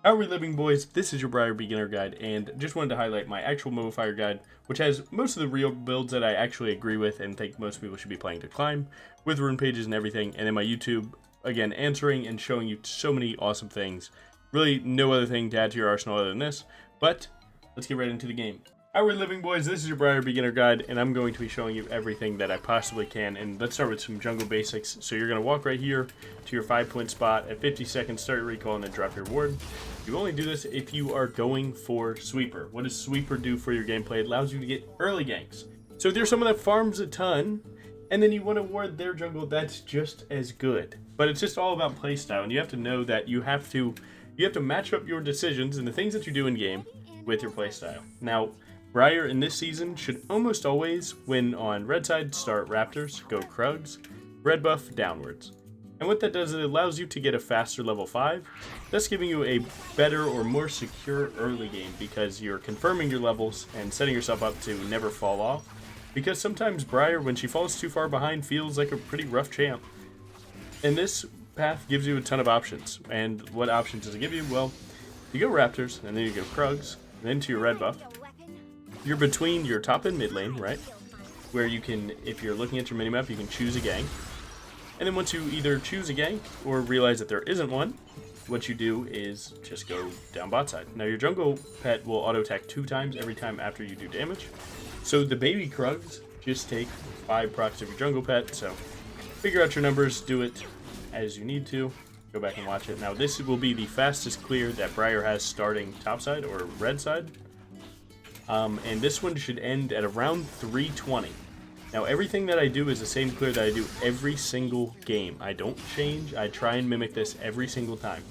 How are we living, boys? This is your Briar beginner guide, and just wanted to highlight my actual modifier guide, which has most of the real builds that I actually agree with and think most people should be playing to climb, with rune pages and everything, and then my YouTube, again, answering and showing you so many awesome things. Really, no other thing to add to your arsenal other than this, but let's get right into the game. How are we living, boys? This is your Briar beginner guide, and I'm going to be showing you everything that I possibly can. And let's start with some jungle basics. So you're going to walk right here to your 5-point spot. At 50 seconds, start your recall and then drop your ward. You only do this if you are going for sweeper. What does sweeper do for your gameplay? It allows you to get early ganks. So if you're someone that farms a ton, and then you want to ward their jungle, that's just as good. But it's just all about playstyle, and you have to know that you have to match up your decisions and the things that you do in game with your playstyle. Now, Briar in this season should almost always win on red side, start Raptors, go Krugs, red buff downwards. And what that does is it allows you to get a faster level 5, thus giving you a better or more secure early game because you're confirming your levels and setting yourself up to never fall off. Because sometimes Briar, when she falls too far behind, feels like a pretty rough champ. And this path gives you a ton of options. And what options does it give you? Well, you go Raptors, and then you go Krugs, and then to your red buff. You're between your top and mid lane, right? Where you can, if you're looking at your minimap, you can choose a gank. And then once you either choose a gank or realize that there isn't one, what you do is just go down bot side. Now your jungle pet will auto attack 2 times every time after you do damage. So the baby Krugs just take 5 procs of your jungle pet. So figure out your numbers, do it as you need to. Go back and watch it. Now this will be the fastest clear that Briar has starting top side or red side. And this one should end at around 320. Now everything that I do is the same clear that I do every single game. I don't change. I try and mimic this every single time.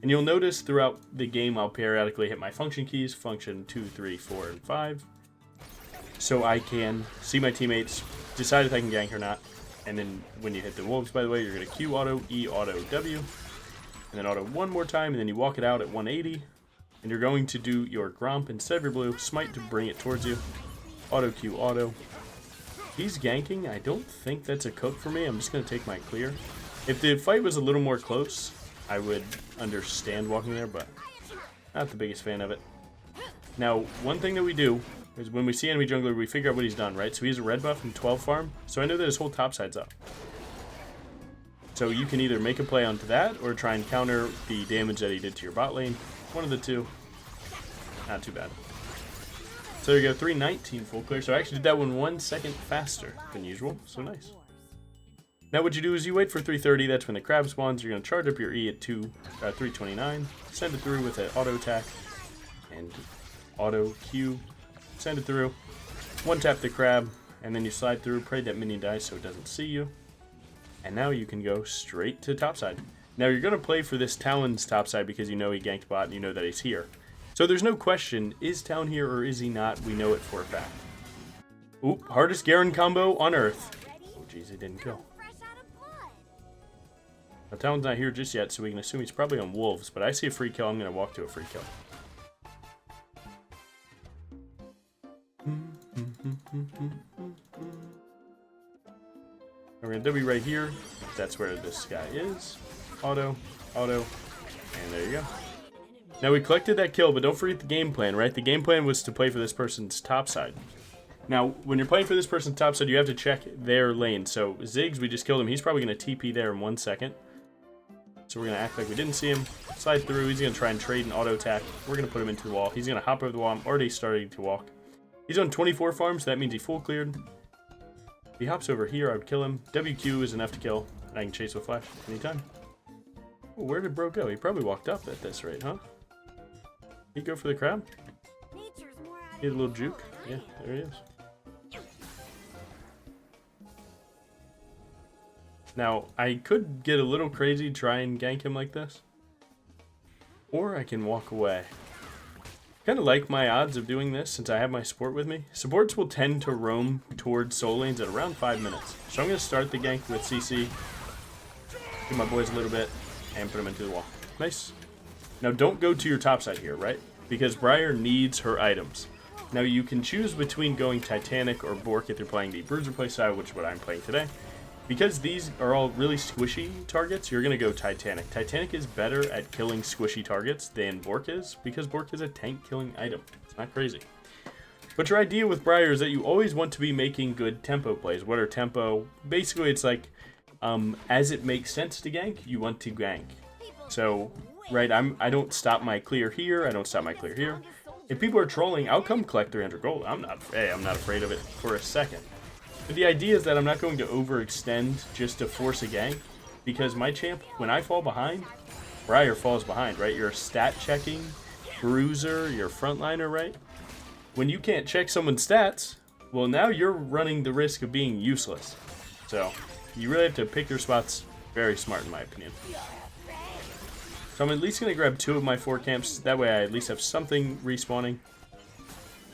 And you'll notice throughout the game I'll periodically hit my function keys, function 2, 3, 4, and 5. So I can see my teammates, decide if I can gank or not. And then when you hit the wolves, by the way, you're going to Q auto, E auto, W. And then auto one more time, and then you walk it out at 180. And you're going to do your Gromp instead of your blue, smite to bring it towards you. Auto Q auto. He's ganking. I don't think that's a cook for me. I'm just going to take my clear. If the fight was a little more close, I would understand walking there, but not the biggest fan of it. Now, one thing that we do is when we see enemy jungler, we figure out what he's done, right? So he has a red buff and 12 farm, so I know that his whole top side's up. So you can either make a play onto that or try and counter the damage that he did to your bot lane. One of the two. Not too bad. So there you go, 319 full clear. So I actually did that one 1 second faster than usual. So nice. Now what you do is you wait for 330. That's when the crab spawns. You're going to charge up your E at 329. Send it through with an auto attack. And auto Q. Send it through. One tap the crab. And then you slide through. Pray that minion dies so it doesn't see you. And now you can go straight to topside. Now you're going to play for this Talon's topside because you know he ganked bot and you know that he's here. So there's no question, is Talon here or is he not? We know it for a fact. Oop, hardest Garen combo on Earth. Oh jeez, it didn't kill. Now Talon's not here just yet, so we can assume he's probably on wolves, but I see a free kill, I'm going to walk to a free kill. We're going to W right here. That's where this guy is. Auto, auto, and there you go. Now we collected that kill, but don't forget the game plan, right? The game plan was to play for this person's top side. Now, when you're playing for this person's top side, you have to check their lane. So Ziggs, we just killed him. He's probably going to TP there in 1 second. So we're going to act like we didn't see him. Slide through. He's going to try and trade an auto attack. We're going to put him into the wall. He's going to hop over the wall. I'm already starting to walk. He's on 24 farms, so that means he full cleared. If he hops over here, I would kill him. WQ is enough to kill, and I can chase with flash anytime. Oh, where did bro go? He probably walked up at this rate, huh? He go for the crab? He had a little juke. Yeah, there he is. Now, I could get a little crazy, try and gank him like this. Or I can walk away. Kind of like my odds of doing this since I have my support with me. Supports will tend to roam towards soul lanes at around 5 minutes. So I'm going to start the gank with CC. Give my boys a little bit. And put them into the wall. Nice. Now don't go to your top side here, right? Because Briar needs her items. Now you can choose between going Titanic or Bork if you're playing the Bruiser playstyle, which is what I'm playing today. Because these are all really squishy targets, you're going to go Titanic. Titanic is better at killing squishy targets than Bork is, because Bork is a tank killing item. It's not crazy. But your idea with Briar is that you always want to be making good tempo plays. What are tempo? Basically, it's like, as it makes sense to gank, you want to gank. So, right, I don't stop my clear here, I don't stop my clear here. If people are trolling, I'll come collect 300 gold. I'm not afraid of it for a second. But the idea is that I'm not going to overextend just to force a gank, because my champ, when I fall behind, Briar falls behind, right? You're stat checking, Bruiser, you're frontliner, right? When you can't check someone's stats, well, now you're running the risk of being useless. So, you really have to pick your spots very smart, in my opinion. So I'm at least going to grab 2 of my 4 camps. That way I at least have something respawning.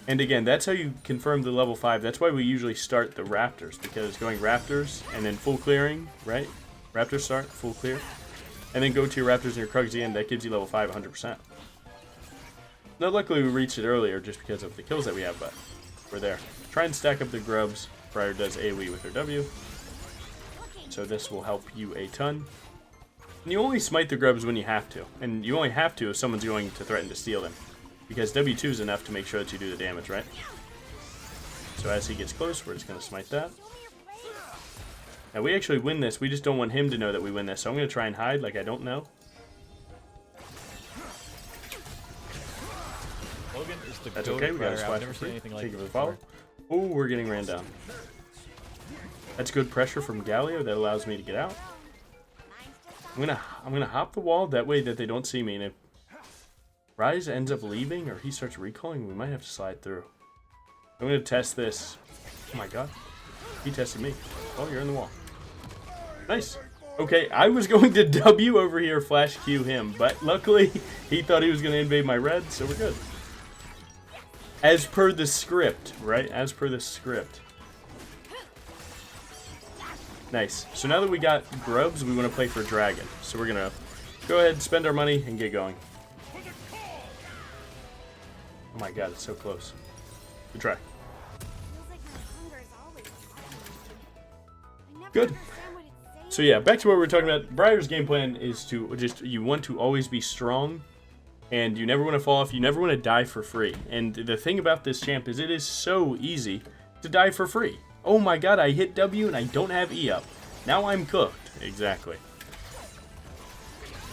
And again, that's how you confirm the level 5. That's why we usually start the Raptors, because going Raptors and then full clearing, right? Raptors start, full clear. And then go to your Raptors and your Krugs again. That gives you level 5 100%. Now, luckily we reached it earlier just because of the kills that we have, but we're there. Try and stack up the grubs. Briar does AoE with her W. So this will help you a ton. And you only smite the grubs when you have to. And you only have to if someone's going to threaten to steal them. Because W2 is enough to make sure that you do the damage, right? So as he gets close, we're just going to smite that. Now we actually win this. We just don't want him to know that we win this. So I'm going to try and hide like I don't know. That's okay, we got a splash for free. Take it for the follow. Oh, we're getting ran down. That's good pressure from Galio that allows me to get out. I'm gonna hop the wall that way that they don't see me, and if Rise ends up leaving or he starts recalling, we might have to slide through. I'm gonna test this. Oh my god. He tested me. Oh, you're in the wall. Nice. Okay, I was going to W over here, flash Q him, but luckily he thought he was gonna invade my red, so we're good. As per the script, right? As per the script. Nice. So now that we got grubs, we want to play for dragon. So we're going to go ahead, spend our money, and get going. Oh my god, it's so close. Good try. Good. So yeah, back to what we were talking about. Briar's game plan is to just, you want to always be strong. And you never want to fall off. You never want to die for free. And the thing about this champ is it is so easy to die for free. Oh my god, I hit W and I don't have E up. Now I'm cooked. Exactly.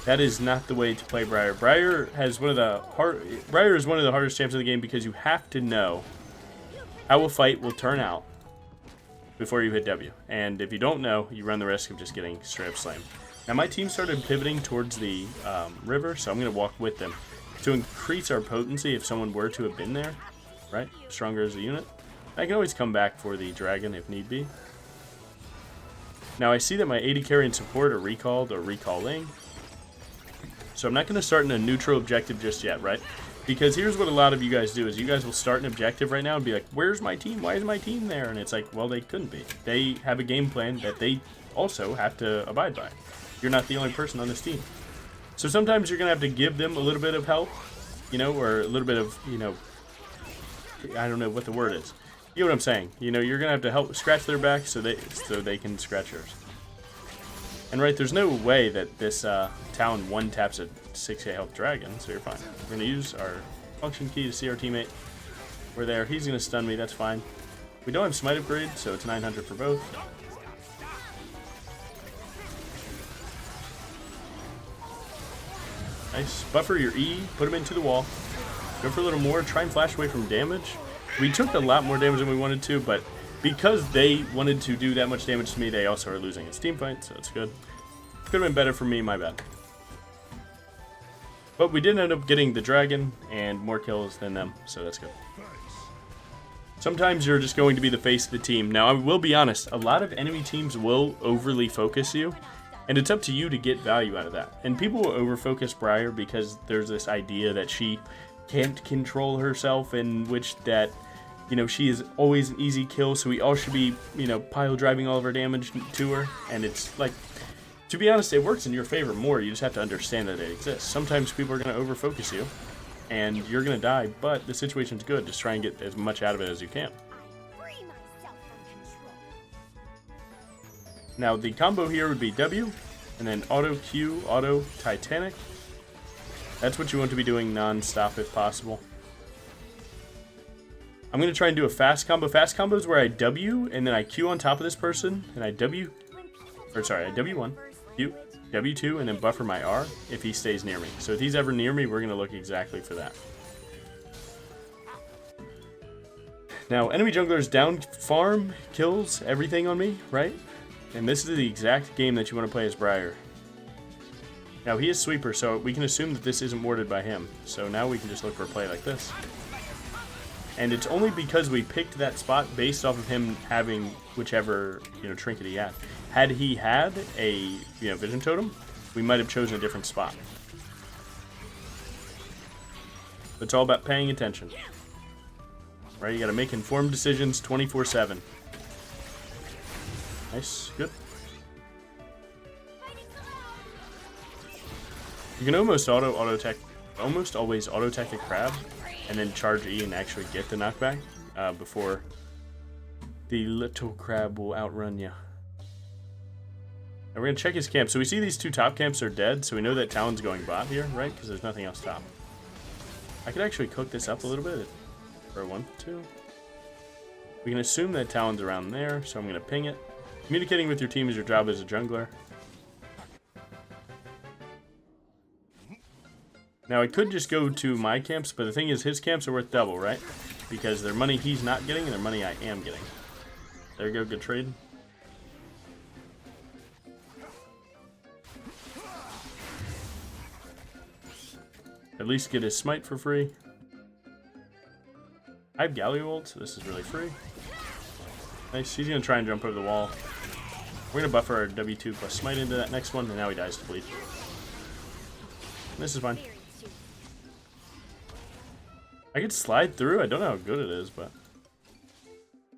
That is not the way to play Briar. Briar is one of the hardest champs in the game because you have to know how a fight will turn out before you hit W. And if you don't know, you run the risk of just getting straight up slammed. Now my team started pivoting towards the river, so I'm going to walk with them to increase our potency if someone were to have been there, right? Stronger as a unit. I can always come back for the dragon if need be. Now I see that my AD carry and support are recalled or recalling. So I'm not going to start in a neutral objective just yet, right? Because here's what a lot of you guys do is you guys will start an objective right now and be like, where's my team? Why is my team there? And it's like, well, they couldn't be. They have a game plan that they also have to abide by. You're not the only person on this team. So sometimes you're going to have to give them a little bit of help, you know, or a little bit of, you know, I don't know what the word is. You know what I'm saying? You know, you're going to have to help scratch their back so they can scratch yours. And right, there's no way that this Talon one taps a 6k health dragon, so you're fine. We're going to use our function key to see our teammate. We're there. He's going to stun me. That's fine. We don't have smite upgrade, so it's 900 for both. Nice. Buffer your E. Put him into the wall. Go for a little more. Try and flash away from damage. We took a lot more damage than we wanted to, but because they wanted to do that much damage to me, they also are losing its team fight, so it's good. Could have been better for me, my bad. But we did end up getting the dragon and more kills than them, so that's good. Sometimes you're just going to be the face of the team. Now, I will be honest, a lot of enemy teams will overly focus you, and it's up to you to get value out of that. And people will over-focus Briar because there's this idea that she can't control herself, in which that, you know, she is always an easy kill, so we all should be, you know, pile driving all of our damage to her. And it's like, to be honest, it works in your favor more. You just have to understand that it exists. Sometimes people are going to over-focus you, and you're going to die, but the situation's good. Just try and get as much out of it as you can. Now the combo here would be W, and then auto Q, auto Titanic. That's what you want to be doing non-stop if possible. I'm going to try and do a fast combo. Fast combo is where I W, and then I Q on top of this person, and I W, or sorry, I W1, Q, W2, and then buffer my R if he stays near me. So if he's ever near me, we're going to look exactly for that. Now, enemy junglers down farm, kills, everything on me, right? And this is the exact game that you want to play as Briar. Now, he is sweeper, so we can assume that this isn't warded by him. So now we can just look for a play like this. And it's only because we picked that spot based off of him having whichever, trinket he had. Had he had a, vision totem, we might have chosen a different spot. But it's all about paying attention. Right, you gotta make informed decisions 24/7. Nice, good. You can almost always auto attack the crab, and then charge E and actually get the knockback before the little crab will outrun you. Now we're gonna check his camp. So we see these two top camps are dead, so we know that Talon's going bot here, right? Because there's nothing else top. I could actually cook this up a little bit. For 1, 2. We can assume that Talon's around there, so I'm going to ping it. Communicating with your team is your job as a jungler. Now I could just go to my camps, but the thing is his camps are worth double, right? Because they're money he's not getting and they're money I am getting. There you go, good trade. At least get his smite for free. I have Galio ult, so this is really free. Nice, he's going to try and jump over the wall. We're going to buffer our W2 plus smite into that next one, and now he dies to bleed. This is fine. I could slide through, I don't know how good it is, but...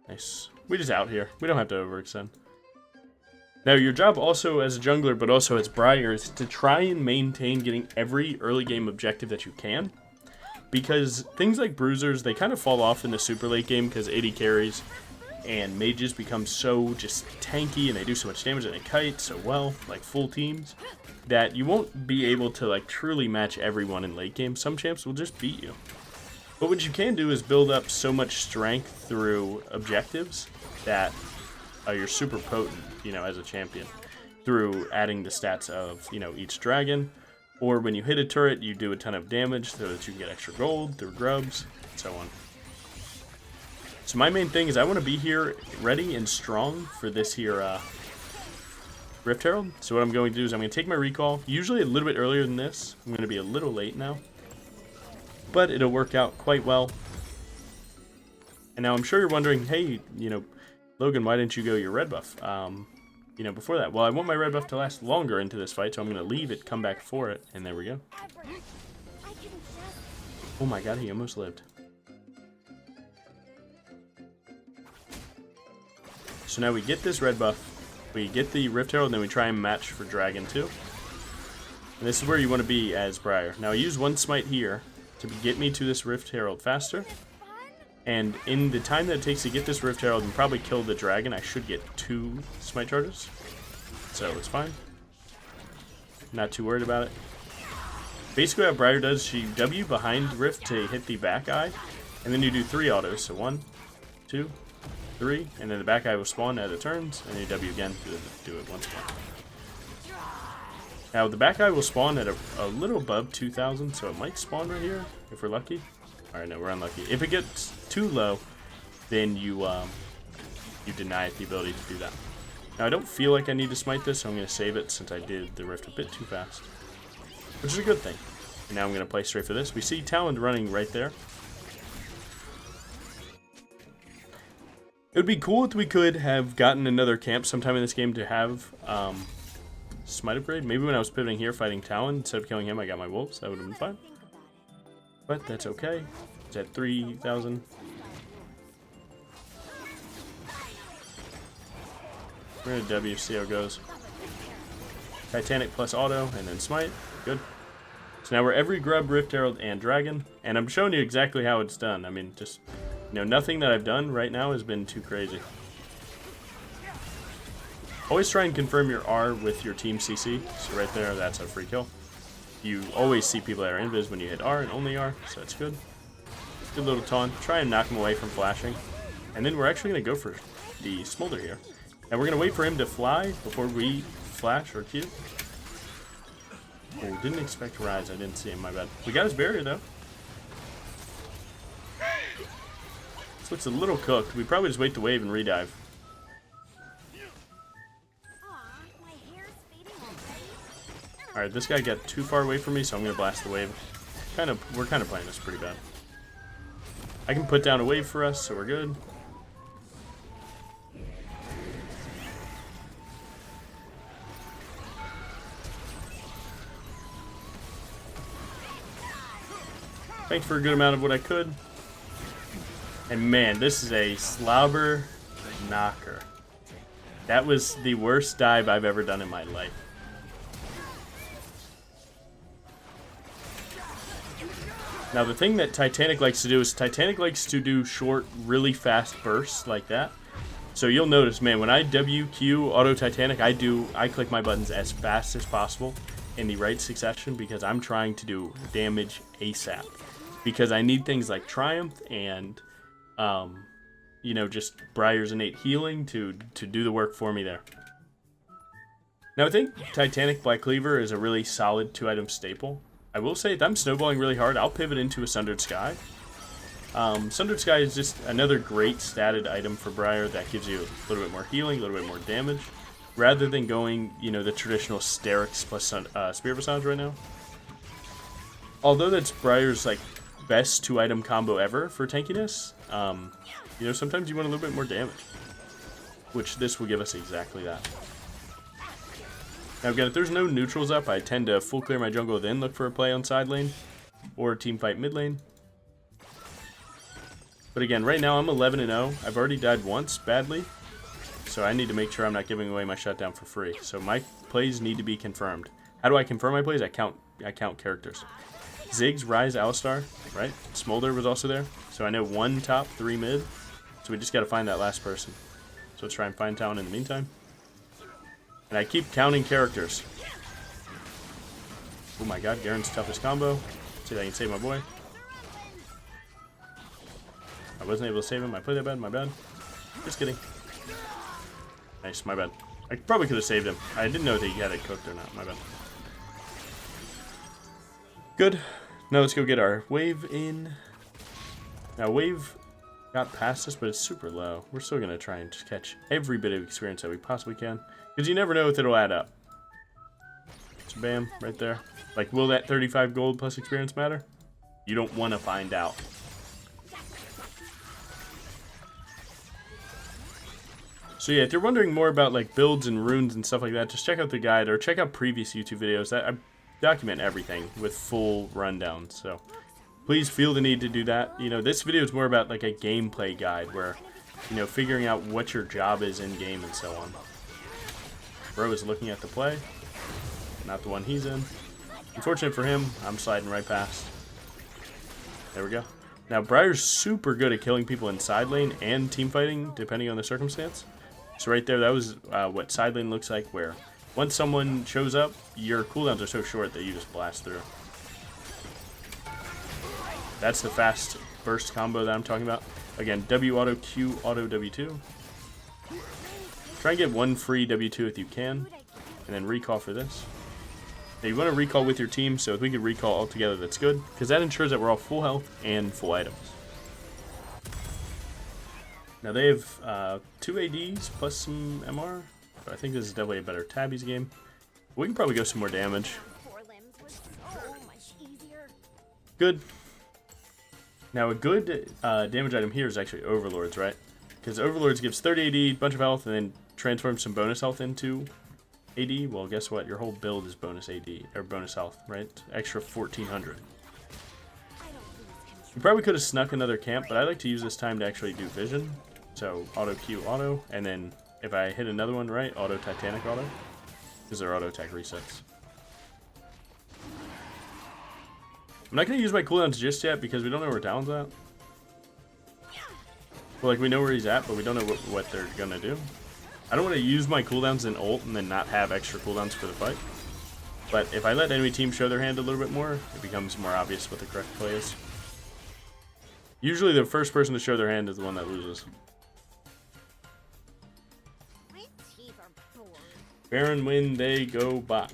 Nice. We just out here. We don't have to overextend. Now, your job also as a jungler, but also as Briar, is to try and maintain getting every early game objective that you can. Because things like Bruisers, they kind of fall off in the super late game because AD carries and mages become so just tanky and they do so much damage and they kite so well, like full teams, that you won't be able to like truly match everyone in late game. Some champs will just beat you. But what you can do is build up so much strength through objectives that you're super potent, as a champion. Through adding the stats of, each dragon. Or when you hit a turret, you do a ton of damage so that you can get extra gold through grubs, and so on. So my main thing is I want to be here ready and strong for this here Rift Herald. So what I'm going to do is I'm going to take my recall, usually a little bit earlier than this. I'm going to be a little late now. But it'll work out quite well. And now I'm sure you're wondering, hey, Logan, why didn't you go your red buff? Before that. Well, I want my red buff to last longer into this fight, so I'm going to leave it, come back for it, and there we go. Oh my god, he almost lived. So now we get this red buff, we get the Rift Herald, and then we try and match for Dragon too. And this is where you want to be as Briar. Now I use one smite here to get me to this Rift Herald faster. And in the time that it takes to get this Rift Herald and probably kill the dragon, I should get 2 smite charges. So it's fine. Not too worried about it. Basically what Briar does, she W behind Rift to hit the back eye. And then you do 3 autos. So 1, 2, 3. And then the back eye will spawn as it turns. And then you W again to do it once more. Now the back eye will spawn at a little above 2,000. So it might spawn right here if we're lucky. Alright, no, we're unlucky. If it gets too low, then you deny it the ability to do that. Now, I don't feel like I need to smite this, so I'm going to save it since I did the Rift a bit too fast. Which is a good thing. And now I'm going to play straight for this. We see Talon running right there. It would be cool if we could have gotten another camp sometime in this game to have smite upgrade. Maybe when I was pivoting here fighting Talon, instead of killing him, I got my wolves. That would have been fine. But that's okay. It's at 3,000. We're going to W, see how it goes. Titanic plus auto, and then smite. Good. So now we're every grub, Rift Herald, and dragon. And I'm showing you exactly how it's done. I mean, just, nothing that I've done right now has been too crazy. Always try and confirm your R with your team CC. So right there, that's a free kill. You always see people that are invis when you hit R and only R, so that's good. Good little taunt. Try and knock him away from flashing. And then we're actually going to go for the Smolder here. And we're going to wait for him to fly before we flash or Q. Oh, didn't expect Rise. I didn't see him, my bad. We got his barrier, though. This looks a little cooked. We probably just wait to wave and redive. Alright, this guy got too far away from me, so I'm going to blast the wave. We're kind of playing this pretty bad. I can put down a wave for us, so we're good. Thanks for a good amount of what I could. And man, this is a slobber knocker. That was the worst dive I've ever done in my life. Now the thing that Titanic likes to do is Titanic likes to do short, really fast bursts like that. So you'll notice, man, when I WQ auto Titanic, I click my buttons as fast as possible in the right succession because I'm trying to do damage ASAP. Because I need things like Triumph and, you know, just Briar's innate healing to do the work for me there. Now I think Titanic Black Cleaver is a really solid 2-item staple. I will say if I'm snowballing really hard, I'll pivot into a Sundered Sky. Sundered Sky is just another great statted item for Briar that gives you a little bit more healing, a little bit more damage, rather than going, you know, the traditional Sterix plus Spirit Visage right now. Although that's Briar's like best 2-item combo ever for tankiness, you know, sometimes you want a little bit more damage, which this will give us exactly that. Now again, if there's no neutrals up, I tend to full clear my jungle, then look for a play on side lane or team fight mid lane. But again, right now I'm 11-0. I've already died once badly, so I need to make sure I'm not giving away my shutdown for free. So my plays need to be confirmed. How do I confirm my plays? I count characters. Ziggs, Rise, Alistar, right? Smolder was also there, so I know 1 top, 3 mid. So we just got to find that last person. So let's try and find Talon in the meantime. And I keep counting characters. Oh my god, Garen's toughest combo. Let's see if I can save my boy. I wasn't able to save him. I played that bad, my bad. Just kidding. Nice, my bad. I probably could have saved him. I didn't know that he had it cooked or not, my bad. Good. Now let's go get our wave in. Now wave got past us, but it's super low. We're still going to try and just catch every bit of experience that we possibly can. Because you never know if it'll add up. So bam, right there. Like, will that 35 gold plus experience matter? You don't want to find out. So yeah, if you're wondering more about like builds and runes and stuff like that, just check out the guide or check out previous YouTube videos. I document everything with full rundowns. So please feel the need to do that. You know, this video is more about like a gameplay guide where, you know, figuring out what your job is in game and so on. Bro is looking at the play, not the one he's in. Unfortunate for him, I'm sliding right past. There we go. Now Briar's super good at killing people in side lane and team fighting, depending on the circumstance. So right there, that was what side lane looks like, where once someone shows up, your cooldowns are so short that you just blast through. That's the fast burst combo that I'm talking about. Again, W auto, Q auto, W2. Try and get 1 free W2 if you can, and then recall for this. Now you want to recall with your team, so if we could recall all together, that's good, because that ensures that we're all full health and full items. Now they have 2 ADs plus some MR, but I think this is definitely a better Tabby's game. We can probably go some more damage. Good. Now a good damage item here is actually Overlords, right? Because Overlords gives 30 AD, bunch of health, and then transforms some bonus health into AD. Well, guess what? Your whole build is bonus AD, or bonus health, right? Extra 1400. You probably could have snuck another camp, but I like to use this time to actually do vision. So auto Q auto, and then if I hit another one right, auto Titanic auto, because their auto attack resets. I'm not going to use my cooldowns just yet because we don't know where Talon's at. Well, like, we know where he's at, but we don't know what they're going to do. I don't want to use my cooldowns in ult and then not have extra cooldowns for the fight. But if I let enemy team show their hand a little bit more, it becomes more obvious what the correct play is. Usually the first person to show their hand is the one that loses. Baron win, they go bot.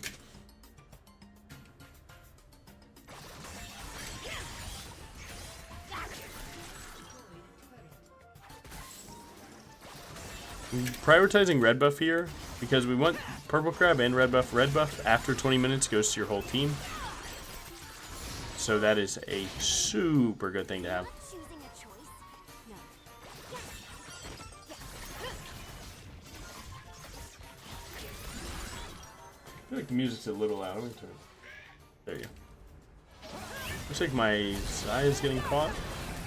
Prioritizing red buff here because we want purple crab and red buff. Red buff after 20 minutes goes to your whole team. So that is a super good thing to have. I feel like the music's a little loud. I'm gonna turn it. There you go. Looks like my Zai is getting caught.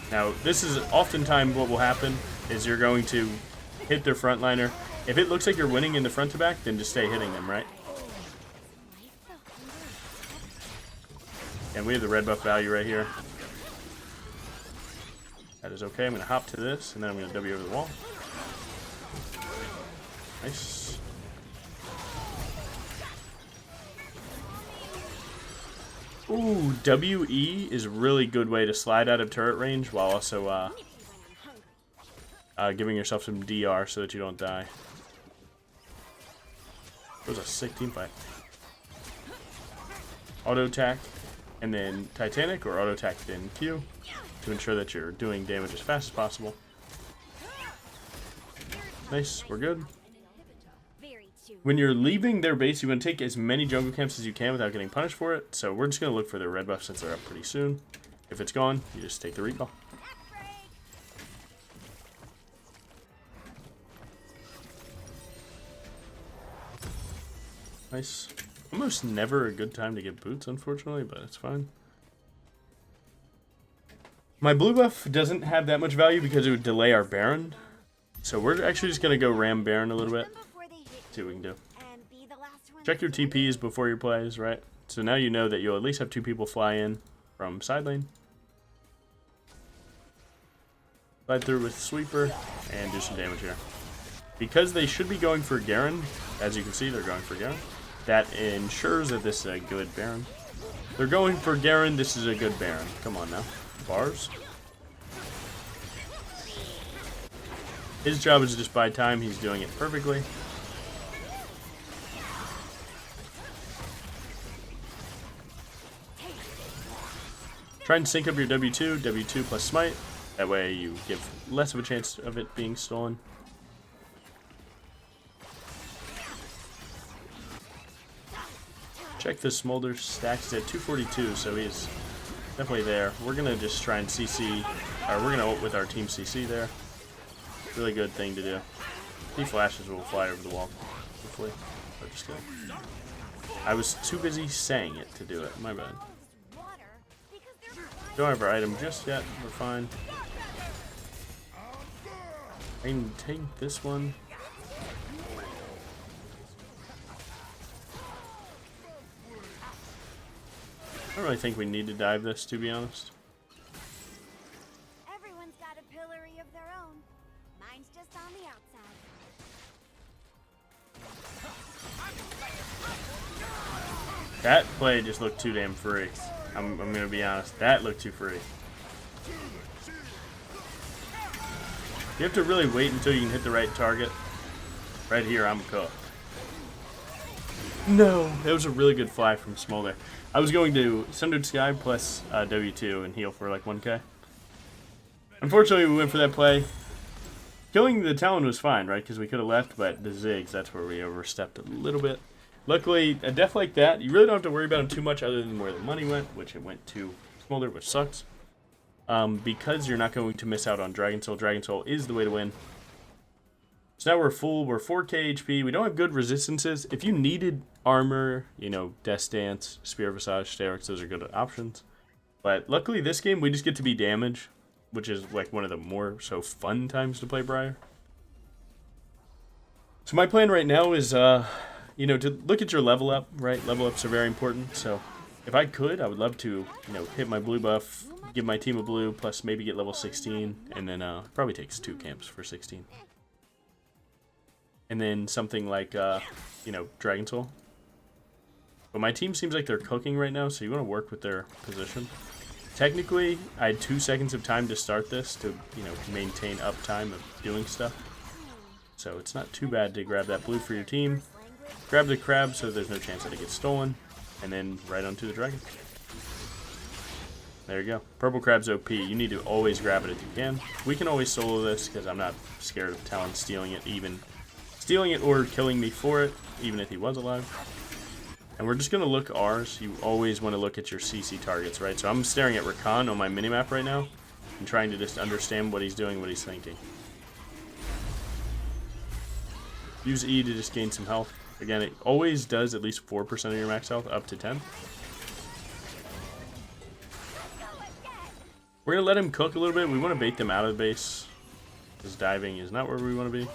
Now, this is oftentimes what will happen is you're going to hit their frontliner. If it looks like you're winning in the front to back, then just stay hitting them, right? And we have the red buff value right here. That is okay. I'm going to hop to this, and then I'm going to W over the wall. Nice. Ooh, WE is a really good way to slide out of turret range while also giving yourself some DR so that you don't die. That was a sick team fight. Auto attack, and then Titanic or auto attack then Q to ensure that you're doing damage as fast as possible. Nice, we're good. When you're leaving their base, you want to take as many jungle camps as you can without getting punished for it. So we're just going to look for their red buff since they're up pretty soon. If it's gone, you just take the recall. Nice. Almost never a good time to get boots, unfortunately, but it's fine. My blue buff doesn't have that much value because it would delay our Baron. So we're actually just going to go ram Baron a little bit. See what we can do. Check your TPs before your plays, right? So now you know that you'll at least have 2 people fly in from side lane. Slide through with Sweeper and do some damage here. Because they should be going for Garen, as you can see, they're going for Garen. That ensures that this is a good Baron. They're going for Garen, this is a good Baron. Come on now. Bars. His job is to just buy time, he's doing it perfectly. Try and sync up your W2, W2 plus smite. That way you give less of a chance of it being stolen. Check the Smolder stacks at 242, so he's definitely there. We're going to just try and CC, or we're going to ult with our team CC there. Really good thing to do. He flashes will fly over the wall, hopefully. But just kidding. I was too busy saying it to do it, my bad. Don't have our item just yet, we're fine. I can take this one. I don't really think we need to dive this, to be honest. Everyone's got a pillory of their own. Mine's just on the outside. That play just looked too damn free. I'm gonna be honest, that looked too free. You have to really wait until you can hit the right target. Right here, I'm cooked. No, that was a really good fly from Smolder. I was going to Sundered Sky plus W2 and heal for like 1k. Unfortunately, we went for that play. Killing the Talon was fine, right? Because we could have left, but the Ziggs, that's where we overstepped a little bit. Luckily, a death like that, you really don't have to worry about him too much other than where the money went, which it went to Smolder, which sucks. Because you're not going to miss out on Dragon Soul. Dragon Soul is the way to win. So now we're full. We're 4k HP. We don't have good resistances. If you needed armor, you know, Death Dance, Spear Visage, Sterix, those are good options. But luckily this game, we just get to be damage, which is like one of the more so fun times to play Briar. So my plan right now is, you know, to look at your level up, right? Level ups are very important. So if I could, I would love to, you know, hit my blue buff, give my team a blue, plus maybe get level 16, and then probably takes 2 camps for 16. and then something like, you know, Dragon Soul. But my team seems like they're cooking right now, so you want to work with their position. Technically, I had 2 seconds of time to start this to, you know, maintain uptime of doing stuff. So it's not too bad to grab that blue for your team. Grab the crab so there's no chance that it gets stolen. And then right onto the dragon. There you go. Purple crab's OP. You need to always grab it if you can. We can always solo this because I'm not scared of Talon stealing it or killing me for it, even if he was alive. And we're just going to look ours. You always want to look at your CC targets, right? So I'm staring at Rakan on my minimap right now and trying to just understand what he's doing, what he's thinking. Use E to just gain some health. Again, it always does at least 4% of your max health, up to 10. We're going to let him cook a little bit. We want to bait them out of the base. Because diving is not where we want to be.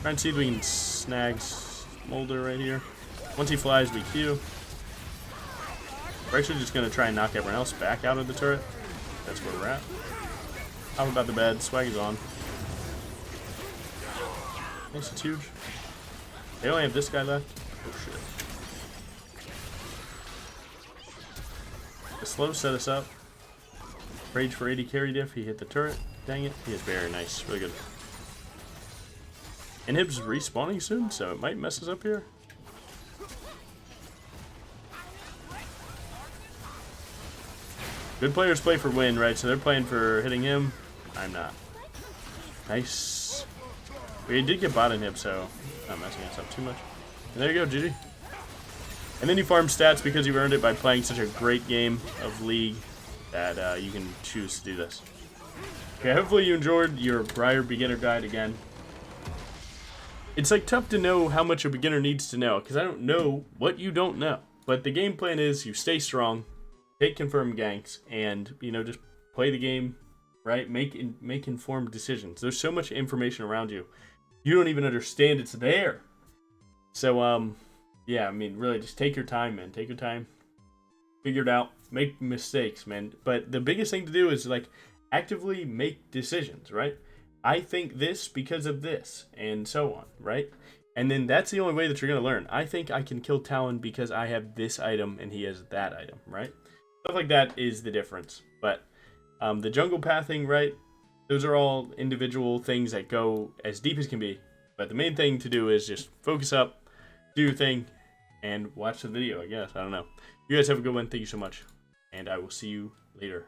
Try and see if we can snag Smolder right here. Once he flies, we Q. We're actually just going to try and knock everyone else back out of the turret. That's where we're at. How about the bed? Swag is on. Nice, it's huge. They only have this guy left. Oh shit. The slow set us up. Rage for 80 carry diff. He hit the turret. Dang it. He is very nice. Really good. Inhib's respawning soon, so it might mess us up here. Good players play for win, right? So they're playing for hitting him. I'm not. Nice. We did get bot inhib, so not messing us up too much. And there you go, GG. And then you farm stats because you earned it by playing such a great game of League that you can choose to do this. Okay, hopefully you enjoyed your Briar beginner guide again. It's like tough to know how much a beginner needs to know because I don't know what you don't know. But the game plan is you stay strong, take confirmed ganks, and you know just play the game, right? Make informed decisions. There's so much information around you, you don't even understand it's there. So yeah, I mean really just take your time, man. Take your time, figure it out, make mistakes, man. But the biggest thing to do is like actively make decisions, right? I think this because of this, and so on, right? And then that's the only way that you're going to learn. I think I can kill Talon because I have this item and he has that item, right? Stuff like that is the difference. But the jungle pathing, right? Those are all individual things that go as deep as can be. But the main thing to do is just focus up, do your thing, and watch the video, I guess. I don't know. You guys have a good one. Thank you so much. And I will see you later.